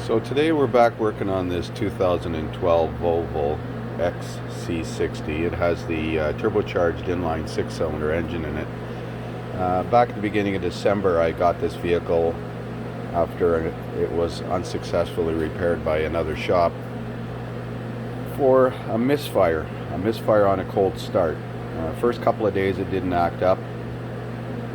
So today we're back working on this 2012 Volvo XC60. It has the turbocharged inline 6-cylinder engine in it. Back at the beginning of December I got this vehicle after it was unsuccessfully repaired by another shop for a misfire on a cold start. First couple of days it didn't act up.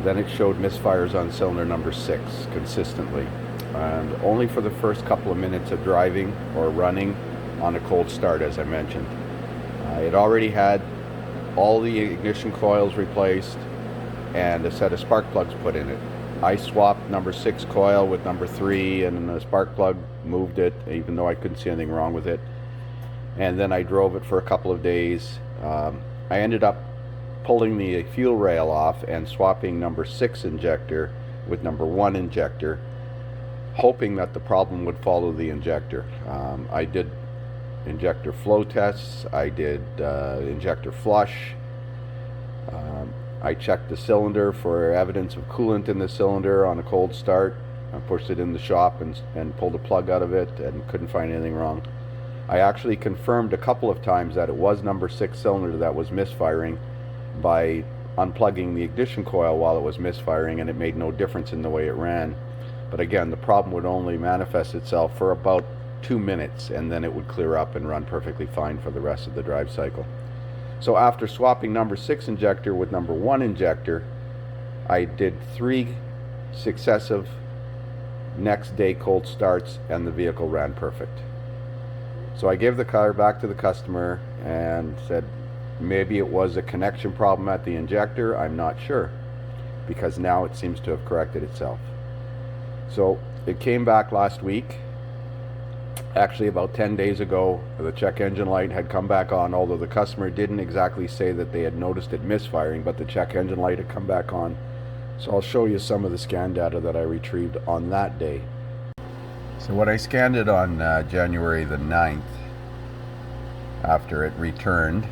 Then it showed misfires on cylinder number 6 consistently, and only for the first couple of minutes of driving or running on a cold start, as I mentioned. It already had all the ignition coils replaced and a set of spark plugs put in it. I swapped number 6 coil with number 3, and the spark plug moved it, even though I couldn't see anything wrong with it. And then I drove it for a couple of days. I ended up pulling the fuel rail off and swapping number 6 injector with number 1 injector, hoping that the problem would follow the injector. I did injector flow tests, I did injector flush, I checked the cylinder for evidence of coolant in the cylinder on a cold start. I pushed it in the shop and pulled a plug out of it and couldn't find anything wrong. I actually confirmed a couple of times that it was number 6 cylinder that was misfiring by unplugging the ignition coil while it was misfiring, and it made no difference in the way it ran. But again, the problem would only manifest itself for about 2 minutes, and then it would clear up and run perfectly fine for the rest of the drive cycle. So after swapping number 6 injector with number 1 injector, I did 3 successive next day cold starts, and the vehicle ran perfect. So I gave the car back to the customer and said maybe it was a connection problem at the injector. I'm not sure, because now it seems to have corrected itself. So it came back last week. Actually, about 10 days ago, the check engine light had come back on, although the customer didn't exactly say that they had noticed it misfiring, but the check engine light had come back on. So I'll show you some of the scan data that I retrieved on that day. So what I scanned it on January the 9th, after it returned,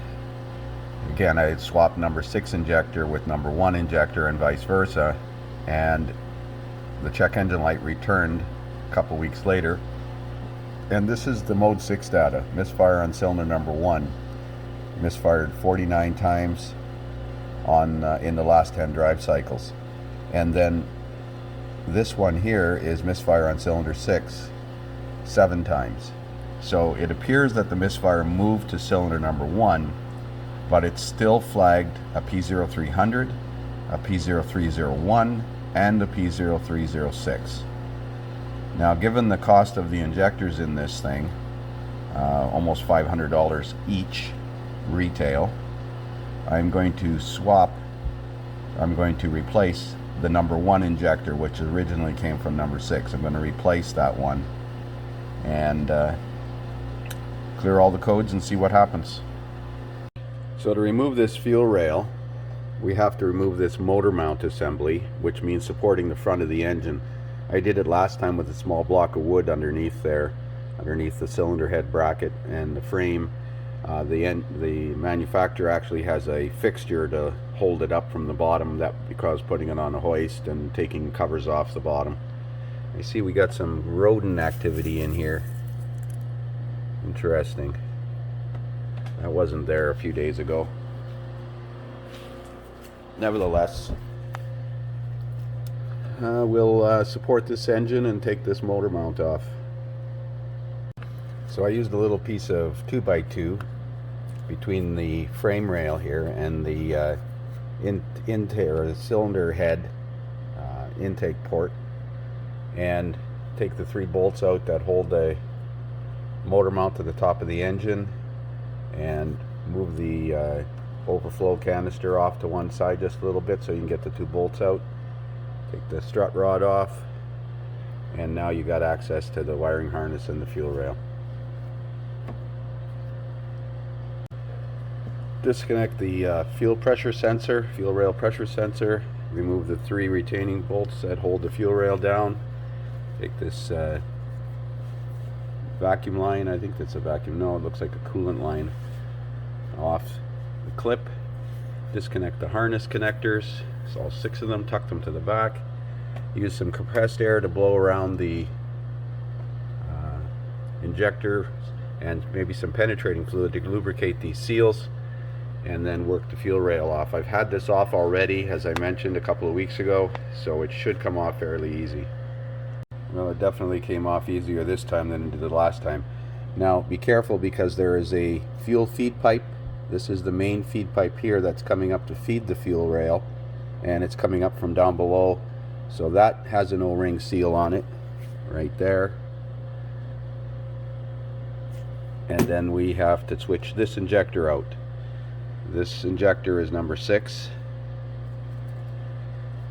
again I had swapped number 6 injector with number 1 injector and vice versa, and the check engine light returned a couple weeks later. And this is the mode 6 data. Misfire on cylinder number 1. Misfired 49 times on in the last 10 drive cycles. And then this one here is misfire on cylinder 6 7 times. So it appears that the misfire moved to cylinder number 1, but it's still flagged a P0300, a P0301, and a P0306. Now, given the cost of the injectors in this thing, almost $500 each retail, I'm going to replace the number 1 injector, which originally came from number 6. I'm going to replace that one and clear all the codes and see what happens. So to remove this fuel rail, we have to remove this motor mount assembly, which means supporting the front of the engine. I did it last time with a small block of wood underneath there, underneath the cylinder head bracket and the frame. The manufacturer actually has a fixture to hold it up from the bottom, that because putting it on a hoist and taking covers off the bottom. I see we got some rodent activity in here. Interesting. That wasn't there a few days ago. Nevertheless, we'll support this engine and take this motor mount off. So I used a little piece of 2x2 between the frame rail here and the the cylinder head intake port, and take the 3 bolts out that hold the motor mount to the top of the engine, and move the overflow canister off to one side just a little bit so you can get the 2 bolts out. Take the strut rod off, and now you got access to the wiring harness and the fuel rail. Disconnect the fuel rail pressure sensor, remove the 3 retaining bolts that hold the fuel rail down. Take this vacuum line, I think that's a vacuum, no, it looks like a coolant line, off the clip. Disconnect the harness connectors, so all 6 of them, tuck them to the back. Use some compressed air to blow around the injector and maybe some penetrating fluid to lubricate these seals, and then work the fuel rail off. I've had this off already, as I mentioned a couple of weeks ago, so it should come off fairly easy. Well, it definitely came off easier this time than it did the last time. Now be careful, because there is a fuel feed pipe. This is the main feed pipe here that's coming up to feed the fuel rail, and it's coming up from down below. So that has an O-ring seal on it right there. And then we have to switch this injector out. This injector is number 6,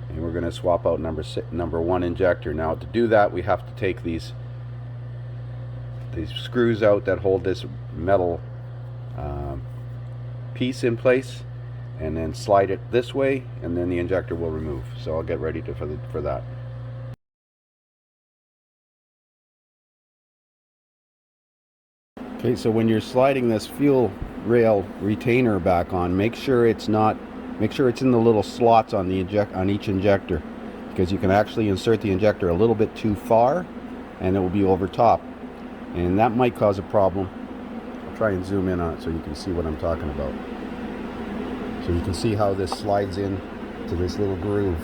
and we're going to swap out number 1 injector. Now to do that, we have to take these screws out that hold this metal piece in place, and then slide it this way, and then the injector will remove. So I'll get ready for that. Okay, so when you're sliding this fuel rail retainer back on, make sure it's in the little slots on each injector, because you can actually insert the injector a little bit too far and it will be over top, and that might cause a problem. I'll try and zoom in on it so you can see what I'm talking about. So you can see how this slides in to this little groove.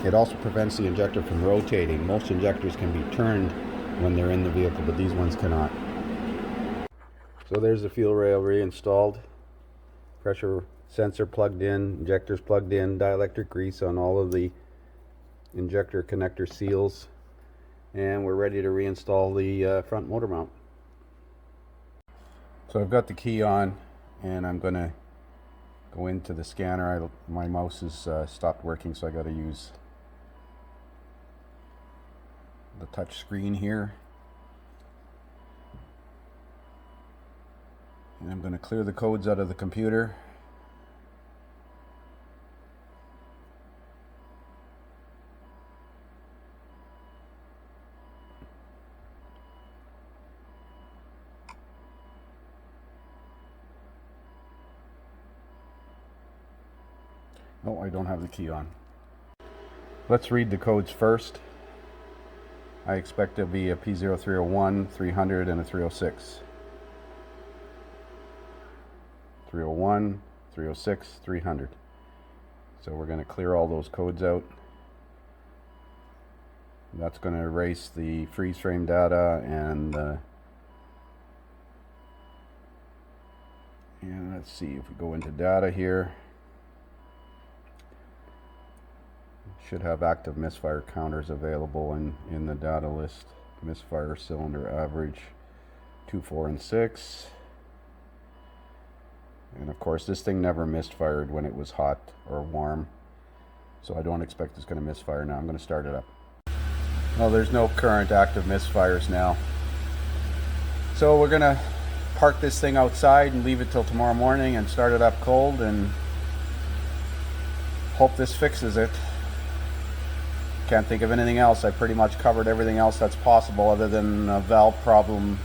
It also prevents the injector from rotating. Most injectors can be turned when they're in the vehicle, but these ones cannot. So there's the fuel rail reinstalled, pressure sensor plugged in, injectors plugged in, dielectric grease on all of the injector connector seals, and we're ready to reinstall the front motor mount. So I've got the key on, and I'm going to go into the scanner. My mouse has stopped working, so I got to use the touch screen here. And I'm going to clear the codes out of the computer. Oh, I don't have the key on. Let's read the codes first. I expect there'll be a P0301, 300, and a 306. 301, 306, 300. So we're going to clear all those codes out. That's going to erase the freeze frame data, and let's see if we go into data here. Should have active misfire counters available in the data list. Misfire cylinder average 2, 4, and 6. And of course, this thing never misfired when it was hot or warm, so I don't expect it's going to misfire now. I'm going to start it up. Well, there's no current active misfires now. So we're going to park this thing outside and leave it till tomorrow morning and start it up cold and hope this fixes it. Can't think of anything else. I pretty much covered everything else that's possible, other than a valve problem,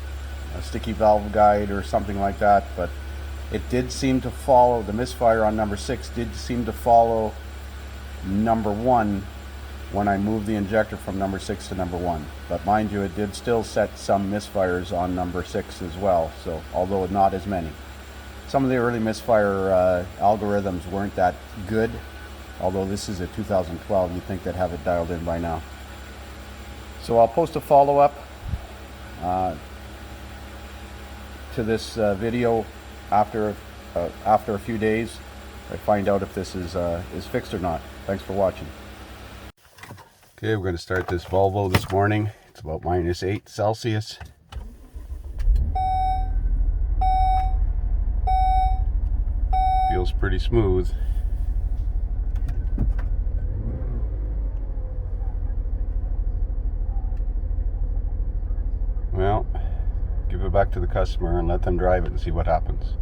a sticky valve guide or something like that. But it did seem to follow, the misfire on number 6 did seem to follow number 1 when I moved the injector from number 6 to number 1. But mind you, it did still set some misfires on number 6 as well, so although not as many. Some of the early misfire algorithms weren't that good, although this is a 2012, you'd think they'd have it dialed in by now. So I'll post a follow-up to this video after a few days. I find out if this is fixed or not. Thanks for watching. Okay, we're going to start this Volvo this morning. It's about -8 Celsius. Feels pretty smooth. Well, give it back to the customer and let them drive it and see what happens.